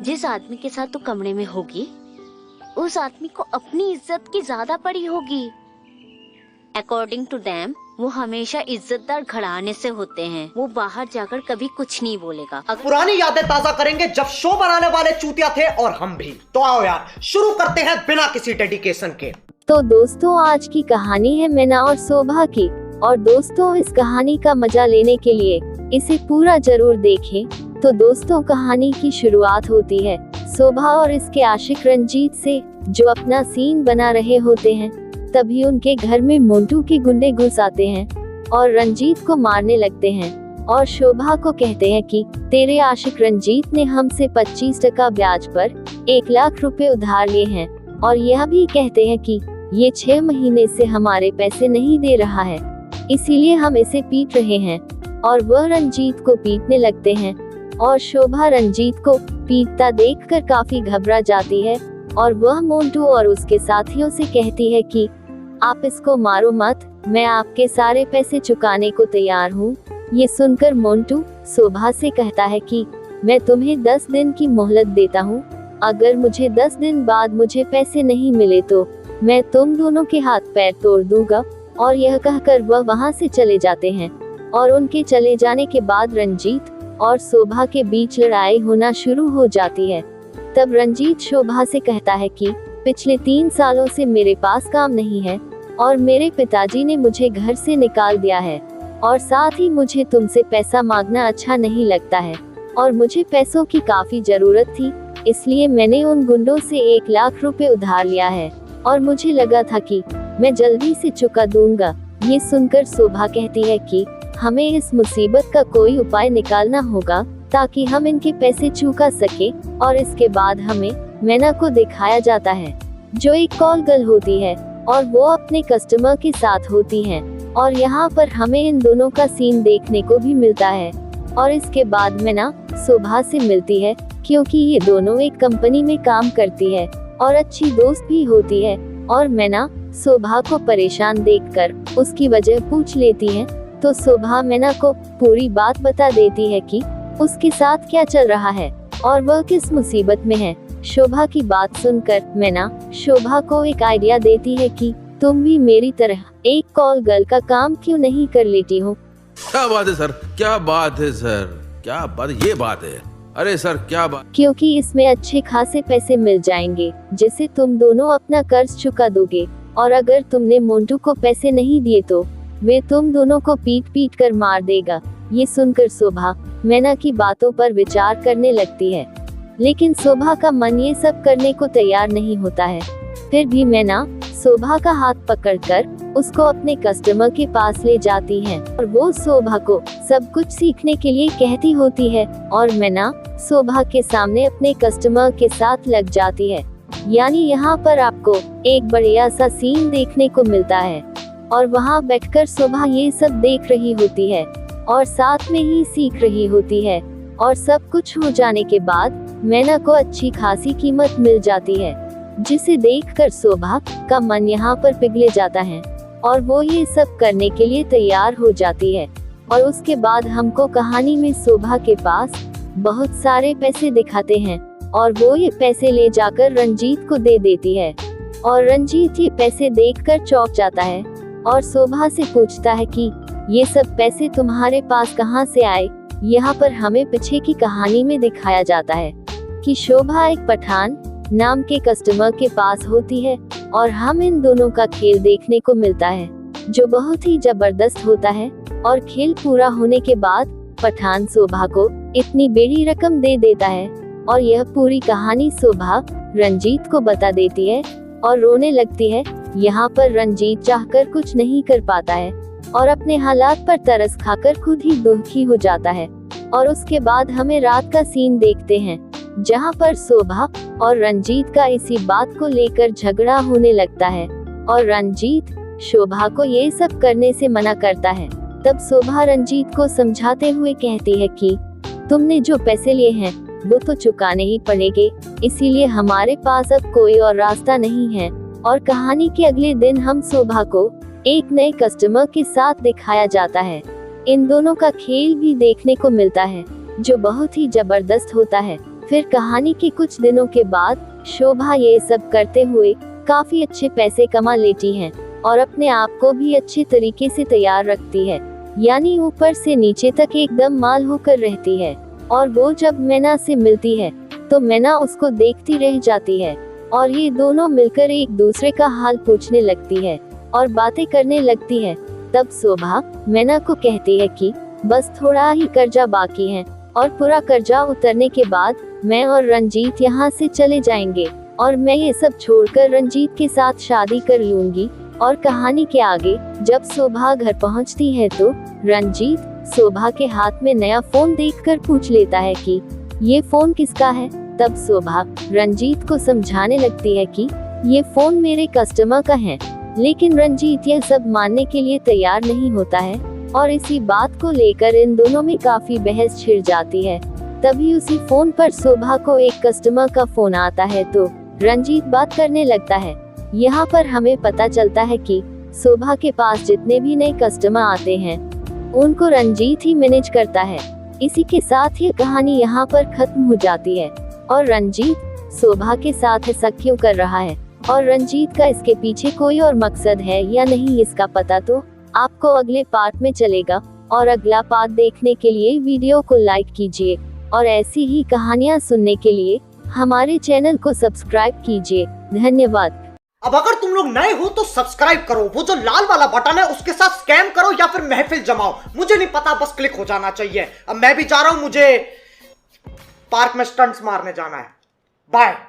जिस आदमी के साथ तू कमरे में होगी उस आदमी को अपनी इज्जत की ज्यादा पड़ी होगी। अकॉर्डिंग टू देम वो हमेशा इज्जतदार घराने से होते हैं। वो बाहर जाकर कभी कुछ नहीं बोलेगा। पुरानी यादें ताजा करेंगे जब शो बनाने वाले चूतिया थे और हम भी। तो आओ यार शुरू करते हैं बिना किसी डेडिकेशन के। तो दोस्तों आज की कहानी है मैना और शोभा की। और दोस्तों इस कहानी का मजा लेने के लिए इसे पूरा जरूर देखें। तो दोस्तों कहानी की शुरुआत होती है शोभा और इसके आशिक रंजीत से, जो अपना सीन बना रहे होते हैं। तभी उनके घर में मोंटू के गुंडे घुस आते हैं और रंजीत को मारने लगते हैं और शोभा को कहते हैं कि तेरे आशिक रंजीत ने हमसे 25% ब्याज पर 1 लाख रुपए उधार लिए हैं और यह भी कहते हैं कि ये 6 महीने से हमारे पैसे नहीं दे रहा है, इसीलिए हम इसे पीट रहे हैं। और वह रंजीत को पीटने लगते हैं और शोभा रंजीत को पीटता देखकर काफी घबरा जाती है और वह मोंटू और उसके साथियों से कहती है कि आप इसको मारो मत, मैं आपके सारे पैसे चुकाने को तैयार हूँ। ये सुनकर मोंटू शोभा से कहता है कि मैं तुम्हें 10 दिन की मोहलत देता हूँ, अगर मुझे 10 दिन बाद मुझे पैसे नहीं मिले तो मैं तुम दोनों के हाथ पैर तोड़ दूंगा। और यह कहकर वह वहाँ से चले जाते हैं और उनके चले जाने के बाद रंजीत और शोभा के बीच लड़ाई होना शुरू हो जाती है। तब रंजीत शोभा से कहता है कि पिछले 3 सालों से मेरे पास काम नहीं है और मेरे पिताजी ने मुझे घर से निकाल दिया है और साथ ही मुझे तुमसे पैसा मांगना अच्छा नहीं लगता है और मुझे पैसों की काफी जरूरत थी, इसलिए मैंने उन गुंडों से 1 लाख रुपए उधार लिया है और मुझे लगा था कि मैं जल्दी से चुका दूंगा। ये सुनकर शोभा कहती है कि हमें इस मुसीबत का कोई उपाय निकालना होगा ताकि हम इनके पैसे चुका सके। और इसके बाद हमें मैना को दिखाया जाता है जो एक कॉल गर्ल होती है और वो अपने कस्टमर के साथ होती है और यहाँ पर हमें इन दोनों का सीन देखने को भी मिलता है। और इसके बाद मैना शोभा से मिलती है क्योंकि ये दोनों एक कंपनी में काम करती है और अच्छी दोस्त भी होती है। और मैना शोभा को परेशान देखकर उसकी वजह पूछ लेती है तो शोभा मैना को पूरी बात बता देती है कि उसके साथ क्या चल रहा है और वह किस मुसीबत में है। शोभा की बात सुनकर मैना शोभा को एक आइडिया देती है कि तुम भी मेरी तरह एक कॉल गर्ल का काम क्यों नहीं कर लेती हो। क्या बात है सर, क्या बात है सर, क्या बात, ये बात है। अरे सर क्या बात। क्योंकि इसमें अच्छे खासे पैसे मिल जाएंगे जिससे तुम दोनों अपना कर्ज चुका दोगे और अगर तुमने मोंटू को पैसे नहीं दिए तो वे तुम दोनों को पीट पीट कर मार देगा। ये सुनकर शोभा मैना की बातों पर विचार करने लगती है, लेकिन शोभा का मन ये सब करने को तैयार नहीं होता है। फिर भी मैना शोभा का हाथ पकड़कर उसको अपने कस्टमर के पास ले जाती है और वो शोभा को सब कुछ सीखने के लिए कहती होती है और मैना शोभा के सामने अपने कस्टमर के साथ लग जाती है। यानी यहाँ पर आपको एक बढ़िया सा सीन देखने को मिलता है और वहाँ बैठकर शोभा ये सब देख रही होती है और साथ में ही सीख रही होती है। और सब कुछ हो जाने के बाद मैना को अच्छी खासी कीमत मिल जाती है, जिसे देखकर शोभा का मन यहाँ पर पिघले जाता है और वो ये सब करने के लिए तैयार हो जाती है। और उसके बाद हमको कहानी में शोभा के पास बहुत सारे पैसे दिखाते हैं और वो ये पैसे ले जाकर रंजीत को दे देती है और रंजीत ये पैसे देखकर चौंक जाता है और शोभा से पूछता है कि ये सब पैसे तुम्हारे पास कहाँ से आए। यहाँ पर हमें पीछे की कहानी में दिखाया जाता है कि शोभा एक पठान नाम के कस्टमर के पास होती है और हम इन दोनों का खेल देखने को मिलता है जो बहुत ही जबरदस्त होता है। और खेल पूरा होने के बाद पठान शोभा को इतनी बड़ी रकम दे देता है और यह पूरी कहानी शोभा रंजीत को बता देती है और रोने लगती है। यहाँ पर रंजीत चाहकर कुछ नहीं कर पाता है और अपने हालात पर तरस खाकर खुद ही दुखी हो जाता है। और उसके बाद हमें रात का सीन देखते हैं जहाँ पर शोभा और रंजीत का इसी बात को लेकर झगड़ा होने लगता है और रंजीत शोभा को ये सब करने से मना करता है। तब शोभा रंजीत को समझाते हुए कहती है कि तुमने जो पैसे लिए हैं वो तो चुकाने ही पड़ेंगे, इसीलिए हमारे पास अब कोई और रास्ता नहीं है। और कहानी के अगले दिन हम शोभा को एक नए कस्टमर के साथ दिखाया जाता है। इन दोनों का खेल भी देखने को मिलता है जो बहुत ही जबरदस्त होता है। फिर कहानी के कुछ दिनों के बाद शोभा ये सब करते हुए काफी अच्छे पैसे कमा लेती है और अपने आप को भी अच्छे तरीके से तैयार रखती है, यानी ऊपर से नीचे तक एकदम माल होकर रहती है। और वो जब मैना से मिलती है तो मैना उसको देखती रह जाती है और ये दोनों मिलकर एक दूसरे का हाल पूछने लगती है और बातें करने लगती है। तब शोभा मैना को कहती है कि बस थोड़ा ही कर्जा बाकी है और पूरा कर्जा उतरने के बाद मैं और रंजीत यहाँ से चले जाएंगे और मैं ये सब छोड़कर रंजीत के साथ शादी कर लूंगी। और कहानी के आगे जब शोभा घर पहुँचती है तो रंजीत शोभा के हाथ में नया फोन देखकर पूछ लेता है कि ये फोन किसका है। तब शोभा रंजीत को समझाने लगती है कि ये फोन मेरे कस्टमर का है, लेकिन रंजीत यह सब मानने के लिए तैयार नहीं होता है और इसी बात को लेकर इन दोनों में काफी बहस छिड़ जाती है। तभी उसी फोन पर शोभा को एक कस्टमर का फोन आता है तो रंजीत बात करने लगता है। यहाँ पर हमें पता चलता है कि शोभा के पास जितने भी नए कस्टमर आते हैं उनको रंजीत ही मैनेज करता है। इसी के साथ ये कहानी यहाँ पर खत्म हो जाती है और रंजीत शोभा के साथ ऐसा क्यों कर रहा है और रंजीत का इसके पीछे कोई और मकसद है या नहीं, इसका पता तो आपको अगले पार्ट में चलेगा। और अगला पार्ट देखने के लिए वीडियो को लाइक कीजिए और ऐसी ही कहानियाँ सुनने के लिए हमारे चैनल को सब्सक्राइब कीजिए। धन्यवाद। अब अगर तुम लोग नए हो तो सब्सक्राइब करो, वो जो लाल वाला बटन है उसके साथ स्कैम करो या फिर महफिल जमाओ, मुझे नहीं पता, बस क्लिक हो जाना चाहिए। अब मैं भी जा रहा हूं, मुझे पार्क में स्टंट्स मारने जाना है। बाय।